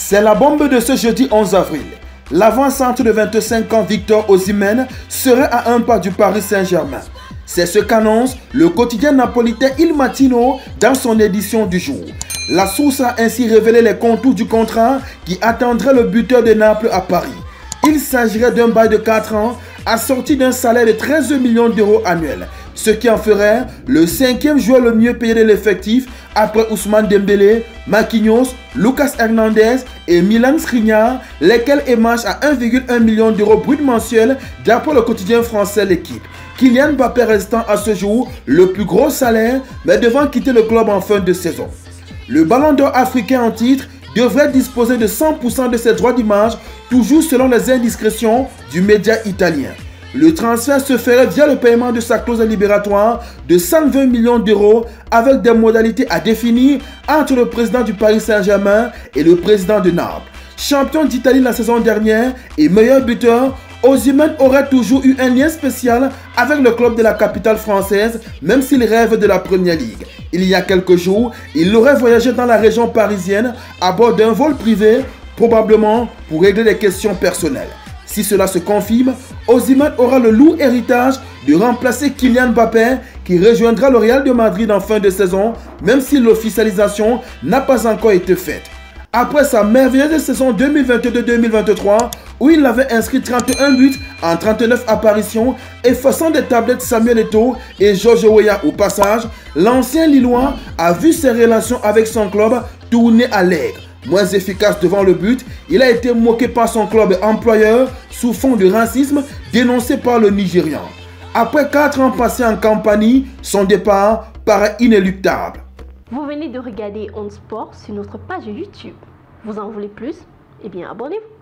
C'est la bombe de ce jeudi 11 avril. L'avant-centre de 25 ans Victor Osimhen serait à un pas du Paris Saint-Germain. C'est ce qu'annonce le quotidien napolitain Il Mattino dans son édition du jour. La source a ainsi révélé les contours du contrat qui attendrait le buteur de Naples à Paris. Il s'agirait d'un bail de 4 ans assorti d'un salaire de 13 millions d'euros annuels, ce qui en ferait le 5e joueur le mieux payé de l'effectif après Ousmane Dembélé, Marquinhos, Lucas Hernandez et Milan Skriniar, lesquels émargent à 1,1 million d'euros brut mensuel d'après le quotidien français L'Équipe. Kylian Mbappé restant à ce jour le plus gros salaire, mais devant quitter le club en fin de saison. Le ballon d'or africain en titre devrait disposer de 100% de ses droits d'image, toujours selon les indiscrétions du média italien. Le transfert se ferait via le paiement de sa clause libératoire de 120 millions d'euros avec des modalités à définir entre le président du Paris Saint-Germain et le président de Naples. Champion d'Italie la saison dernière et meilleur buteur, Osimhen aurait toujours eu un lien spécial avec le club de la capitale française, même s'il rêve de la Première Ligue. Il y a quelques jours, il aurait voyagé dans la région parisienne à bord d'un vol privé, probablement pour régler des questions personnelles. Si cela se confirme, Osimhen aura le lourd héritage de remplacer Kylian Mbappé qui rejoindra le Real de Madrid en fin de saison, même si l'officialisation n'a pas encore été faite. Après sa merveilleuse saison 2022-2023, où il avait inscrit 31 buts en 39 apparitions, effaçant des tablettes Samuel Eto'o et George Weah au passage, l'ancien Lillois a vu ses relations avec son club tourner à l'aigre. Moins efficace devant le but, il a été moqué par son club employeur sous fond de racisme dénoncé par le Nigérian. Après 4 ans passés en Campanie, son départ paraît inéluctable. Vous venez de regarder On Sport sur notre page YouTube. Vous en voulez plus? Eh bien, abonnez-vous.